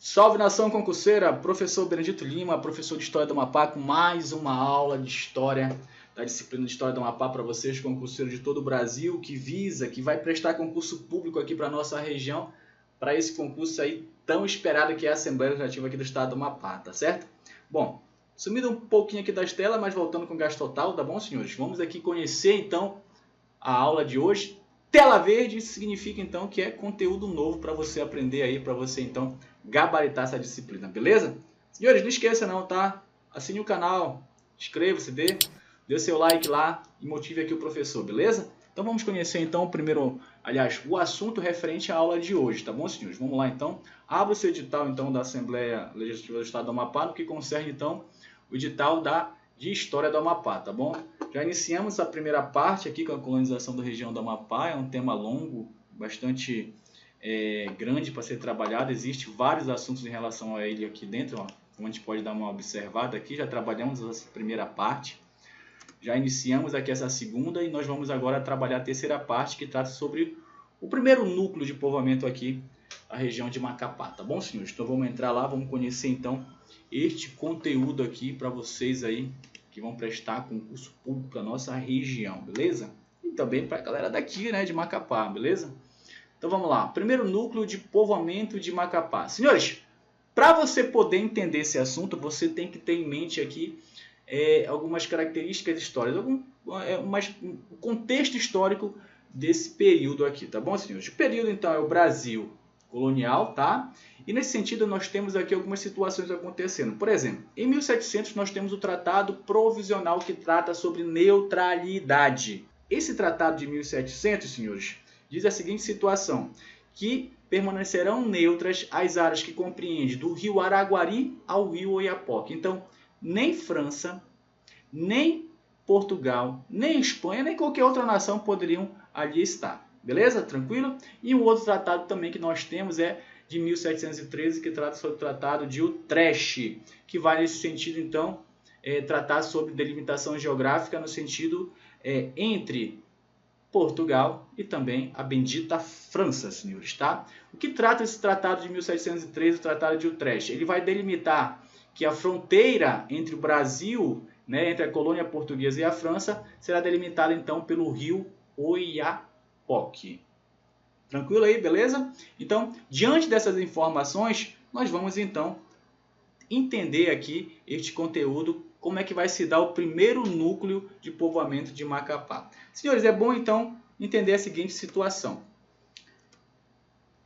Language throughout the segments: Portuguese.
Salve nação concurseira, professor Benedito Lima, professor de História do Amapá, com mais uma aula de História, da disciplina de História do Amapá para vocês, concurseiros de todo o Brasil, que vai prestar concurso público aqui para a nossa região, para esse concurso aí tão esperado que é a Assembleia Legislativa aqui do Estado do Amapá, tá certo? Bom, sumindo um pouquinho aqui das telas, mas voltando com o gasto total, tá bom, senhores? Vamos aqui conhecer então a aula de hoje. Tela verde significa então que é conteúdo novo para você aprender aí, para você então gabaritar essa disciplina, beleza? Senhores, não esqueça não, tá? Assine o canal, inscreva-se, dê seu like lá e motive aqui o professor, beleza? Então vamos conhecer então o assunto referente à aula de hoje, tá bom, senhores? Vamos lá então. Abra o seu edital então da Assembleia Legislativa do Estado do Amapá, no que concerne então o edital de História do Amapá, tá bom? Já iniciamos a primeira parte aqui com a colonização da região do Amapá, é um tema longo, bastante grande para ser trabalhado, existem vários assuntos em relação a ele aqui dentro, ó, como a gente pode dar uma observada aqui, já trabalhamos essa primeira parte, já iniciamos aqui essa segunda e nós vamos agora trabalhar a terceira parte que trata sobre o primeiro núcleo de povoamento aqui, a região de Macapá, tá bom, senhores? Então vamos entrar lá, vamos conhecer então este conteúdo aqui para vocês aí, que vão prestar concurso público para nossa região, beleza? E também para a galera daqui, né, de Macapá, beleza? Então vamos lá, primeiro núcleo de povoamento de Macapá. Senhores, para você poder entender esse assunto, você tem que ter em mente aqui algumas características históricas, um contexto histórico desse período aqui, tá bom, senhores? O período então é o Brasil colonial, tá? E nesse sentido nós temos aqui algumas situações acontecendo. Por exemplo, em 1700 nós temos o Tratado Provisional que trata sobre neutralidade. Esse tratado de 1700, senhores, diz a seguinte situação, que permanecerão neutras as áreas que compreendem do rio Araguari ao rio Oiapoque. Então, nem França, nem Portugal, nem Espanha, nem qualquer outra nação poderiam ali estar. Beleza? Tranquilo? E um outro tratado também que nós temos é de 1713, que trata sobre o Tratado de Utrecht, que vai nesse sentido, então, tratar sobre delimitação geográfica no sentido entre Portugal e também a bendita França, senhores, tá? O que trata esse Tratado de 1713, o Tratado de Utrecht? Ele vai delimitar que a fronteira entre o Brasil, né, entre a colônia portuguesa e a França, será delimitada, então, pelo rio Oiapoque. Tranquilo aí, beleza? Então, diante dessas informações, nós vamos então entender aqui este conteúdo, como é que vai se dar o primeiro núcleo de povoamento de Macapá. Senhores, é bom então entender a seguinte situação.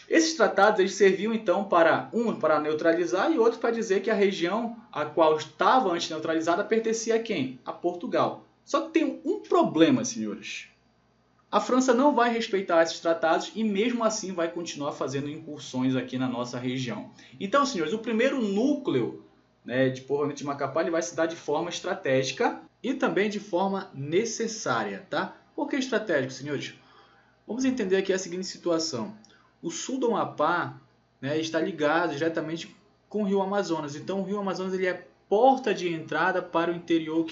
Esses tratados eles serviam então para neutralizar e outro para dizer que a região a qual estava antes neutralizada pertencia a quem? A Portugal. Só que tem um problema, senhores. A França não vai respeitar esses tratados e mesmo assim vai continuar fazendo incursões aqui na nossa região. Então, senhores, o primeiro núcleo, né, de povoamento de Macapá ele vai se dar de forma estratégica e também de forma necessária, tá? Por que estratégico, senhores? Vamos entender aqui a seguinte situação. O sul do Amapá, né, está ligado diretamente com o rio Amazonas. Então, o rio Amazonas ele é porta de entrada para o interior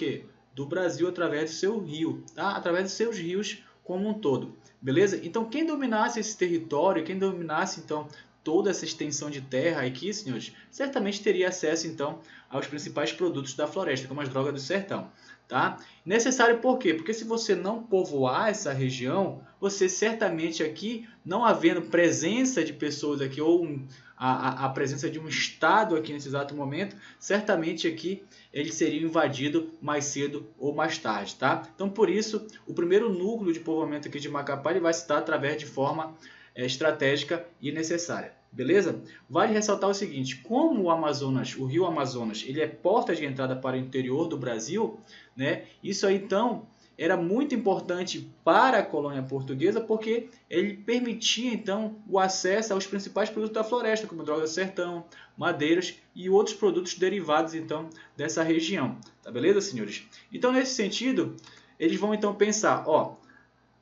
do Brasil através do seu rio, tá? Através dos seus rios como um todo, beleza? Então, quem dominasse esse território, quem dominasse, então, toda essa extensão de terra aqui, senhores, certamente teria acesso, então, aos principais produtos da floresta, como as drogas do sertão, tá? Necessário por quê? Porque se você não povoar essa região, você certamente aqui, não havendo presença de pessoas aqui, ou a presença de um Estado aqui nesse exato momento, certamente aqui ele seria invadido mais cedo ou mais tarde, tá? Então, por isso, o primeiro núcleo de povoamento aqui de Macapá ele vai se dar através de forma estratégica e necessária, beleza? Vale ressaltar o seguinte, como o rio Amazonas, ele é porta de entrada para o interior do Brasil, né? Isso aí, então, era muito importante para a colônia portuguesa porque ele permitia então o acesso aos principais produtos da floresta, como drogas do sertão, madeiras e outros produtos derivados então dessa região. Tá beleza, senhores? Então, nesse sentido, eles vão então pensar, ó,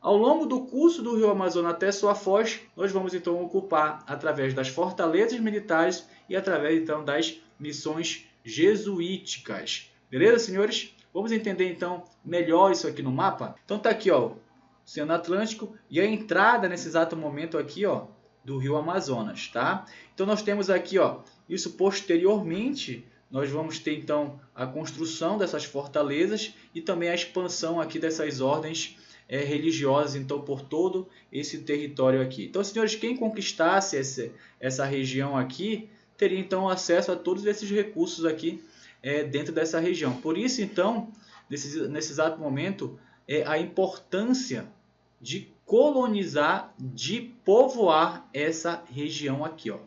ao longo do curso do rio Amazonas até sua foz, nós vamos então ocupar através das fortalezas militares e através então das missões jesuíticas. Beleza, senhores? Vamos entender então melhor isso aqui no mapa? Então tá aqui, ó, Oceano Atlântico e a entrada nesse exato momento aqui, ó, do rio Amazonas, tá? Então nós temos aqui, ó, isso posteriormente, nós vamos ter então a construção dessas fortalezas e também a expansão aqui dessas ordens religiosas, então, por todo esse território aqui. Então, senhores, quem conquistasse essa região aqui, teria então acesso a todos esses recursos aqui dentro dessa região. Por isso, então, nesse exato momento, a importância de colonizar, de povoar essa região aqui, ó.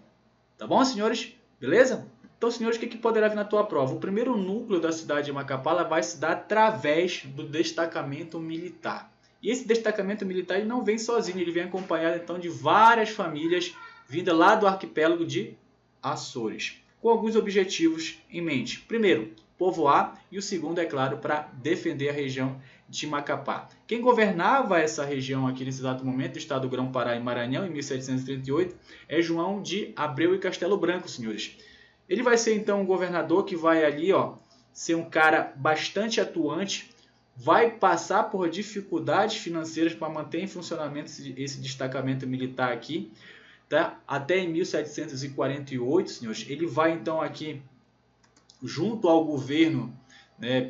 Tá bom, senhores? Beleza? Então, senhores, o que poderá vir na tua prova? O primeiro núcleo da cidade de Macapá vai se dar através do destacamento militar. E esse destacamento militar ele não vem sozinho, ele vem acompanhado então de várias famílias vindas lá do arquipélago de Açores, com alguns objetivos em mente. Primeiro, povoar, e o segundo, é claro, para defender a região de Macapá. Quem governava essa região aqui nesse exato momento, do estado do Grão-Pará e Maranhão, em 1738, é João de Abreu e Castelo Branco, senhores. Ele vai ser então um governador que vai ali, ó, ser um cara bastante atuante, vai passar por dificuldades financeiras para manter em funcionamento esse destacamento militar aqui, tá? Até em 1748, senhores, ele vai então aqui, junto ao governo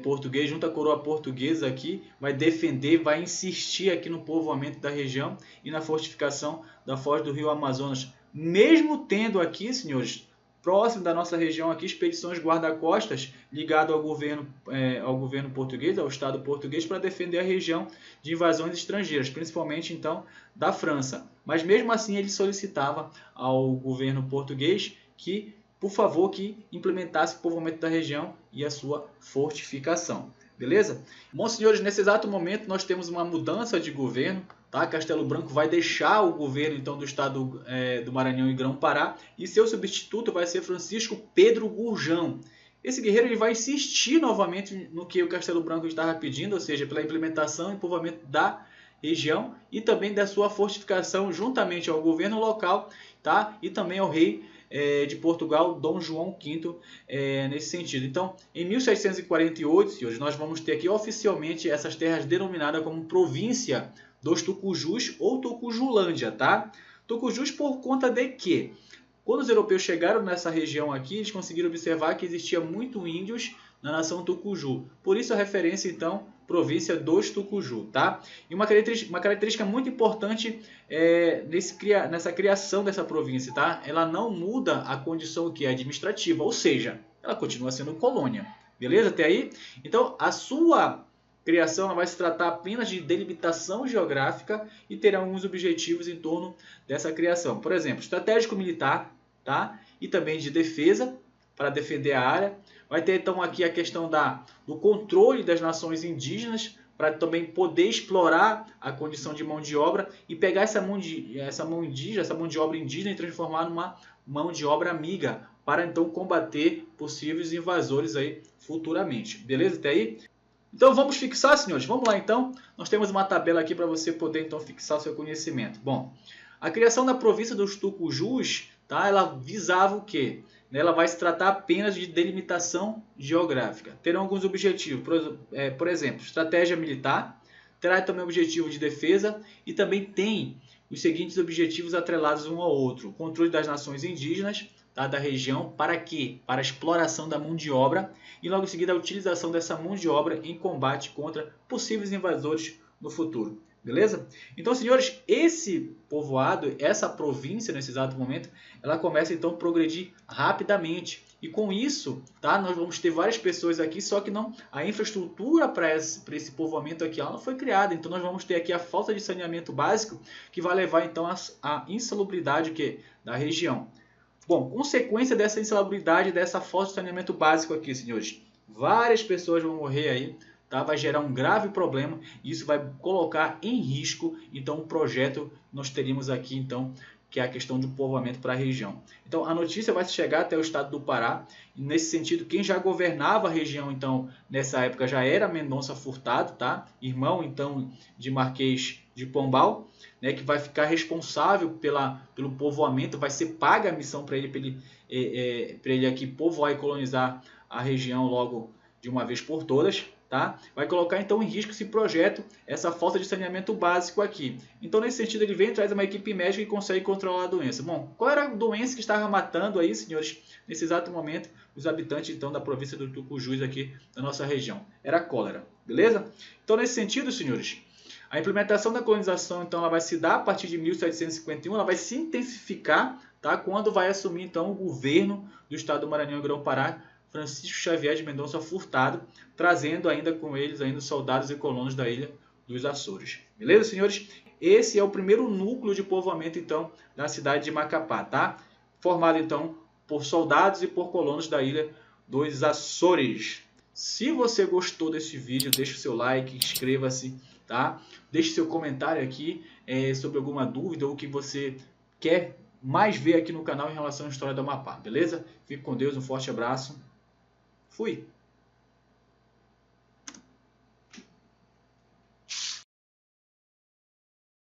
português, junto à coroa portuguesa aqui, vai defender, vai insistir aqui no povoamento da região e na fortificação da foz do rio Amazonas, mesmo tendo aqui, senhores, próximo da nossa região aqui, expedições guarda-costas ligado ao governo português, ao Estado português, para defender a região de invasões estrangeiras, principalmente então da França. Mas mesmo assim ele solicitava ao governo português que, por favor, que implementasse o povoamento da região e a sua fortificação. Beleza? Bom, senhores, nesse exato momento nós temos uma mudança de governo. Tá? Castelo Branco vai deixar o governo então do estado do Maranhão e Grão-Pará e seu substituto vai ser Francisco Pedro Gurjão. Esse guerreiro ele vai insistir novamente no que o Castelo Branco estava pedindo, ou seja, pela implementação e povoamento da região e também da sua fortificação juntamente ao governo local, tá? E também ao rei de Portugal, Dom João V, nesse sentido. Então, em 1748, senhores, nós vamos ter aqui oficialmente essas terras denominadas como província dos Tucujus ou Tucujulândia, tá? Tucujus por conta de que, quando os europeus chegaram nessa região aqui, eles conseguiram observar que existia muito índios na nação Tucuju. Por isso a referência, então, província dos Tucuju, tá? E uma característica muito importante nessa criação dessa província, tá? Ela não muda a condição que é administrativa, ou seja, ela continua sendo colônia. Beleza? Até aí? Então, a sua criação vai se tratar apenas de delimitação geográfica e terá alguns objetivos em torno dessa criação. Por exemplo, estratégico militar, tá? E também de defesa, para defender a área. Vai ter então aqui a questão do controle das nações indígenas, para também poder explorar a condição de mão de obra e pegar essa mão de obra indígena e transformar numa mão de obra amiga, para então combater possíveis invasores aí futuramente. Beleza? Até aí? Então vamos fixar, senhores? Vamos lá então. Nós temos uma tabela aqui para você poder então fixar o seu conhecimento. Bom, a criação da província dos Tucujus, tá? Ela visava o quê? Ela vai se tratar apenas de delimitação geográfica. Terão alguns objetivos, por exemplo, estratégia militar, terá também objetivo de defesa e também tem os seguintes objetivos atrelados um ao outro. Controle das nações indígenas, tá, da região, para quê? Para a exploração da mão de obra e logo em seguida a utilização dessa mão de obra em combate contra possíveis invasores no futuro. Beleza? Então, senhores, esse povoado, essa província, nesse exato momento, ela começa então a progredir rapidamente. E com isso, tá, nós vamos ter várias pessoas aqui, só que não, a infraestrutura para esse povoamento aqui ela não foi criada. Então, nós vamos ter aqui a falta de saneamento básico, que vai levar então à insalubridade da região. Bom, consequência dessa insalubridade, dessa falta de saneamento básico aqui, senhores, várias pessoas vão morrer aí. Tá? Vai gerar um grave problema e isso vai colocar em risco então o projeto que nós teríamos aqui então, que é a questão do povoamento para a região. Então a notícia vai chegar até o estado do Pará e nesse sentido quem já governava a região então nessa época já era Mendonça Furtado, tá? Irmão então de Marquês de Pombal, né, que vai ficar responsável pelo povoamento, vai ser paga a missão para ele aqui povoar e colonizar a região logo de uma vez por todas. tá? Vai colocar então em risco esse projeto, essa falta de saneamento básico aqui. Então nesse sentido ele vem, traz uma equipe médica e consegue controlar a doença. Bom, qual era a doença que estava matando aí, senhores, nesse exato momento, os habitantes então da província do Tucujus aqui da nossa região? Era a cólera, beleza? Então nesse sentido, senhores, a implementação da colonização então ela vai se dar a partir de 1751, ela vai se intensificar, tá? Quando vai assumir então o governo do estado do Maranhão e Grão-Pará, Francisco Xavier de Mendonça Furtado, trazendo ainda com eles ainda soldados e colonos da ilha dos Açores. Beleza, senhores? Esse é o primeiro núcleo de povoamento então da cidade de Macapá, tá? Formado então por soldados e por colonos da ilha dos Açores. Se você gostou desse vídeo, deixe o seu like, inscreva-se, tá? Deixe seu comentário aqui sobre alguma dúvida ou o que você quer mais ver aqui no canal em relação à história do Amapá, beleza? Fique com Deus, um forte abraço. Fui!